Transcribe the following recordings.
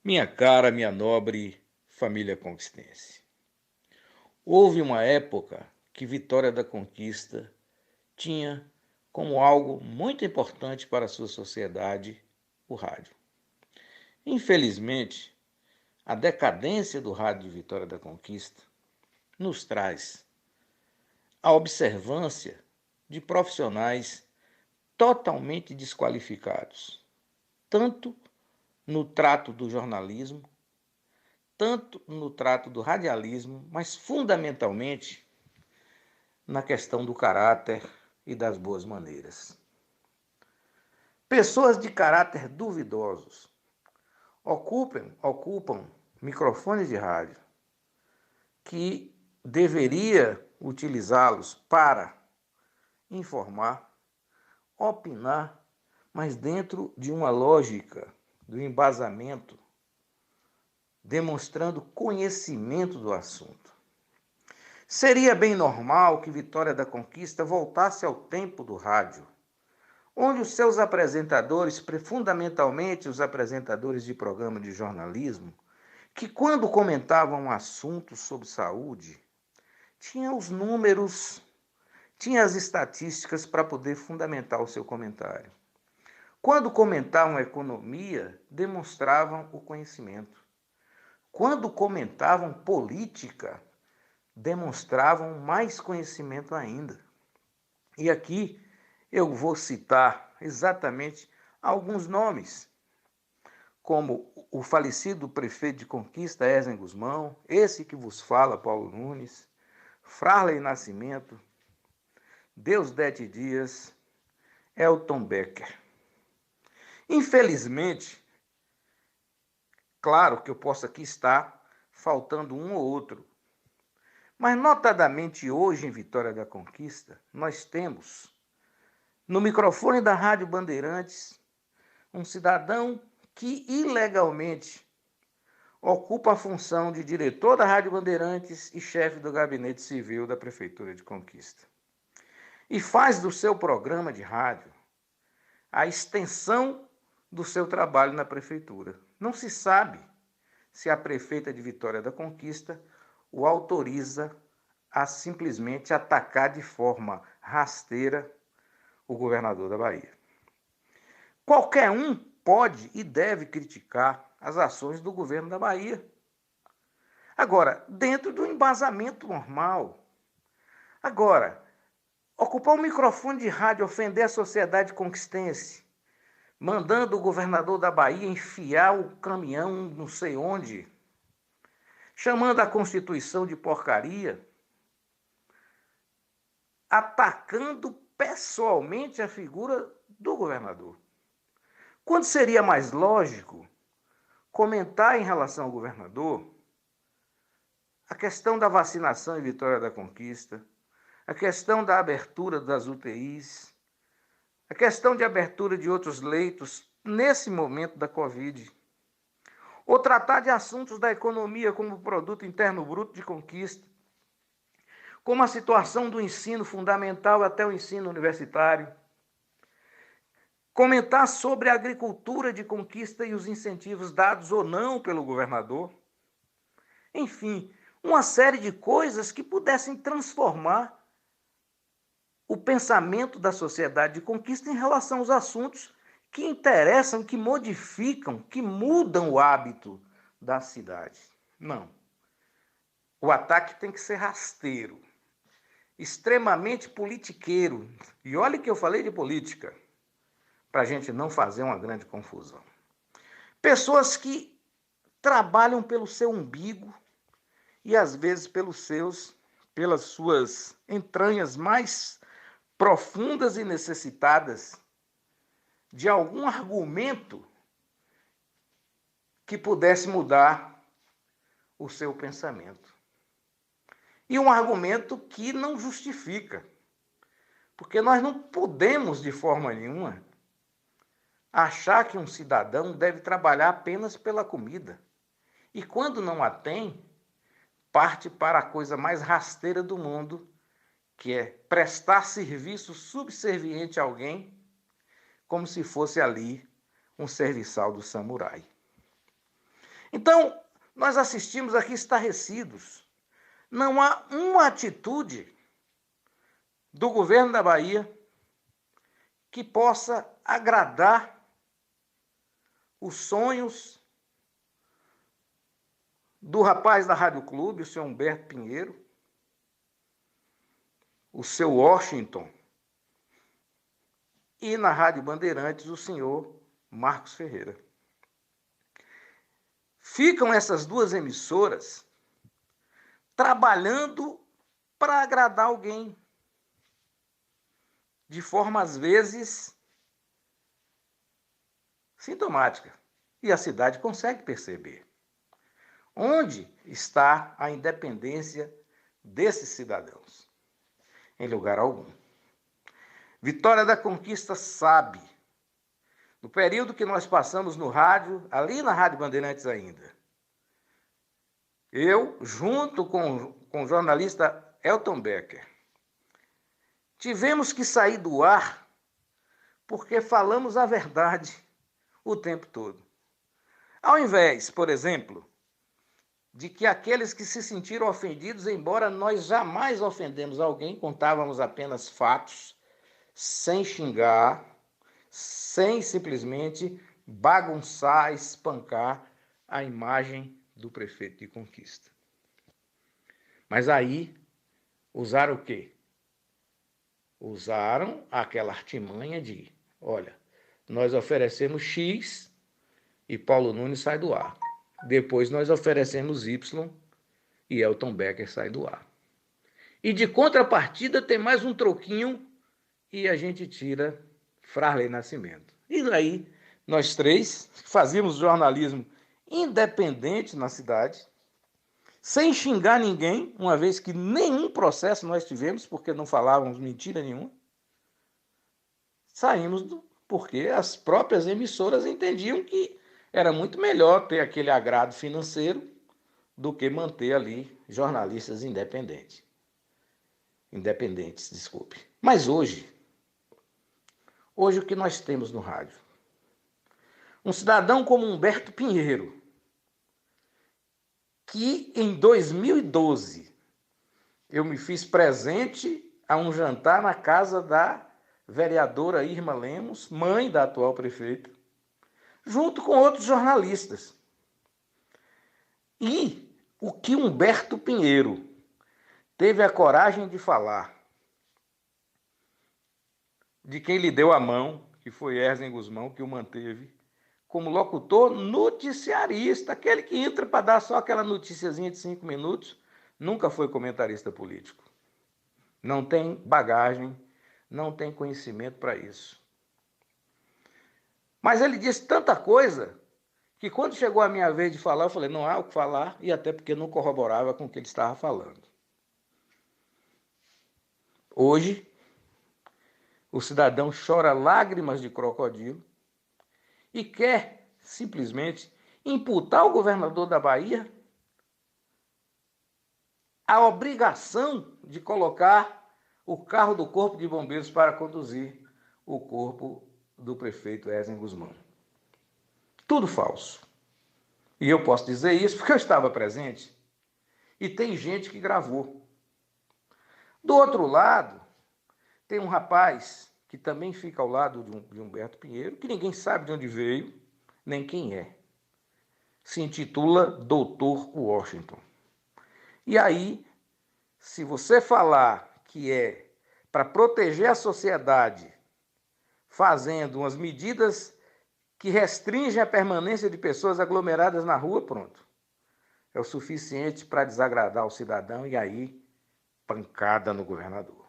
Minha cara, minha nobre família conquistense. Houve uma época que Vitória da Conquista tinha como algo muito importante para a sua sociedade o rádio. Infelizmente, a decadência do rádio de Vitória da Conquista nos traz a observância de profissionais totalmente desqualificados, tanto no trato do jornalismo, tanto no trato do radialismo, mas fundamentalmente na questão do caráter e das boas maneiras. Pessoas de caráter duvidosos ocupam microfones de rádio que deveria utilizá-los para informar, opinar, mas dentro de uma lógica do embasamento, demonstrando conhecimento do assunto. Seria bem normal que Vitória da Conquista voltasse ao tempo do rádio, onde os seus apresentadores, fundamentalmente os apresentadores de programa de jornalismo, que quando comentavam assuntos sobre saúde, tinham os números, tinham as estatísticas para poder fundamentar o seu comentário. Quando comentavam economia, demonstravam o conhecimento. Quando comentavam política, demonstravam mais conhecimento ainda. E aqui eu vou citar exatamente alguns nomes, como o falecido prefeito de Conquista, Ezen Gusmão, esse que vos fala, Paulo Nunes, Frarley Nascimento, Deusdete Dias, Elton Becker. Infelizmente, claro que eu posso aqui estar faltando um ou outro, mas notadamente hoje em Vitória da Conquista, nós temos no microfone da Rádio Bandeirantes um cidadão que ilegalmente ocupa a função de diretor da Rádio Bandeirantes e chefe do gabinete civil da Prefeitura de Conquista. E faz do seu programa de rádio a extensão do seu trabalho na Prefeitura. Não se sabe se a prefeita de Vitória da Conquista o autoriza a simplesmente atacar de forma rasteira o governador da Bahia. Qualquer um pode e deve criticar as ações do governo da Bahia. Agora, dentro do embasamento normal. Agora, ocupar um microfone de rádio, ofender a sociedade conquistense, mandando o governador da Bahia enfiar o caminhão não sei onde, chamando a Constituição de porcaria, atacando pessoalmente a figura do governador. Quando seria mais lógico comentar em relação ao governador a questão da vacinação em Vitória da Conquista, a questão da abertura das UTIs, a questão de abertura de outros leitos nesse momento da Covid, ou tratar de assuntos da economia como o Produto Interno Bruto de Conquista, como a situação do ensino fundamental até o ensino universitário, comentar sobre a agricultura de Conquista e os incentivos dados ou não pelo governador. Enfim, uma série de coisas que pudessem transformar o pensamento da sociedade de Conquista em relação aos assuntos que interessam, que modificam, que mudam o hábito da cidade. Não. O ataque tem que ser rasteiro, extremamente politiqueiro. E olha que eu falei de política, para a gente não fazer uma grande confusão. Pessoas que trabalham pelo seu umbigo e às vezes pelas suas entranhas mais profundas e necessitadas de algum argumento que pudesse mudar o seu pensamento. E um argumento que não justifica, porque nós não podemos de forma nenhuma achar que um cidadão deve trabalhar apenas pela comida. E quando não a tem, parte para a coisa mais rasteira do mundo, que é prestar serviço subserviente a alguém, como se fosse ali um serviçal do samurai. Então, nós assistimos aqui estarrecidos. Não há uma atitude do governo da Bahia que possa agradar os sonhos do rapaz da Rádio Clube, o senhor Humberto Pinheiro, o seu Washington, e na Rádio Bandeirantes, o senhor Marcos Ferreira. Ficam essas duas emissoras trabalhando para agradar alguém, de forma, às vezes, sintomática. E a cidade consegue perceber. Onde está a independência desses cidadãos? Em lugar algum. Vitória da Conquista sabe, no período que nós passamos no rádio, ali na Rádio Bandeirantes ainda, eu, junto com o jornalista Elton Becker, tivemos que sair do ar porque falamos a verdade o tempo todo. Ao invés, por exemplo, de que aqueles que se sentiram ofendidos, embora nós jamais ofendemos alguém, contávamos apenas fatos, sem xingar, sem simplesmente bagunçar, espancar a imagem do prefeito de Conquista. Mas aí, usaram o quê? Usaram aquela artimanha de, olha, nós oferecemos X e Paulo Nunes sai do ar. Depois nós oferecemos Y e Elton Becker sai do ar. E de contrapartida tem mais um troquinho e a gente tira Frarley Nascimento. E daí nós três fazíamos jornalismo independente na cidade, sem xingar ninguém, uma vez que nenhum processo nós tivemos, porque não falávamos mentira nenhuma. Saímos porque as próprias emissoras entendiam que era muito melhor ter aquele agrado financeiro do que manter ali jornalistas independentes. Mas hoje o que nós temos no rádio? Um cidadão como Humberto Pinheiro, que em 2012 eu me fiz presente a um jantar na casa da vereadora Irma Lemos, mãe da atual prefeita, junto com outros jornalistas. E o que Humberto Pinheiro teve a coragem de falar, de quem lhe deu a mão, que foi Erzen Guzmão, que o manteve como locutor noticiarista, aquele que entra para dar só aquela noticiazinha de 5 minutos, nunca foi comentarista político. Não tem bagagem, não tem conhecimento para isso. Mas ele disse tanta coisa que quando chegou a minha vez de falar, eu falei, não há o que falar, e até porque não corroborava com o que ele estava falando. Hoje, o cidadão chora lágrimas de crocodilo e quer simplesmente imputar ao governador da Bahia a obrigação de colocar o carro do Corpo de Bombeiros para conduzir o corpo do prefeito Erzen Guzmão. Tudo falso. E eu posso dizer isso porque eu estava presente e tem gente que gravou. Do outro lado, tem um rapaz que também fica ao lado de Humberto Pinheiro, que ninguém sabe de onde veio, nem quem é. Se intitula Doutor Washington. E aí, se você falar que é para proteger a sociedade, fazendo umas medidas que restringem a permanência de pessoas aglomeradas na rua, pronto. É o suficiente para desagradar o cidadão e aí, pancada no governador.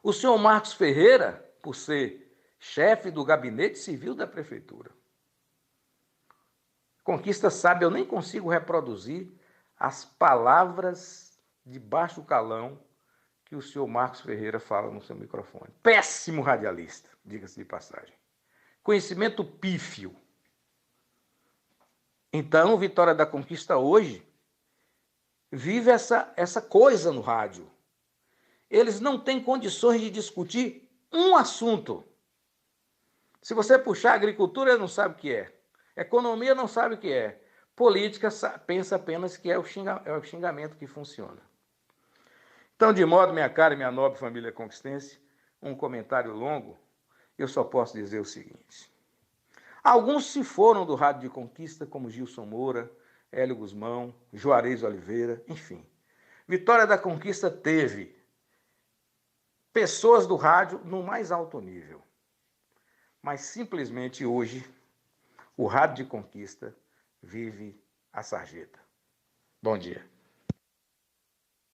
O senhor Marcos Ferreira, por ser chefe do gabinete civil da prefeitura. Conquista sabe, eu nem consigo reproduzir as palavras de baixo calão que o senhor Marcos Ferreira fala no seu microfone. Péssimo radialista, diga-se de passagem. Conhecimento pífio. Então, Vitória da Conquista hoje vive essa coisa no rádio. Eles não têm condições de discutir um assunto. Se você puxar a agricultura, ele não sabe o que é. Economia não sabe o que é. Política pensa apenas que é o xingamento que funciona. Então, de modo, minha cara e minha nobre família conquistense, um comentário longo, eu só posso dizer o seguinte. Alguns se foram do rádio de conquista, como Gilson Moura, Hélio Guzmão, Juarez Oliveira, enfim. Vitória da Conquista teve pessoas do rádio no mais alto nível. Mas simplesmente hoje, o rádio de conquista vive a sarjeta. Bom dia.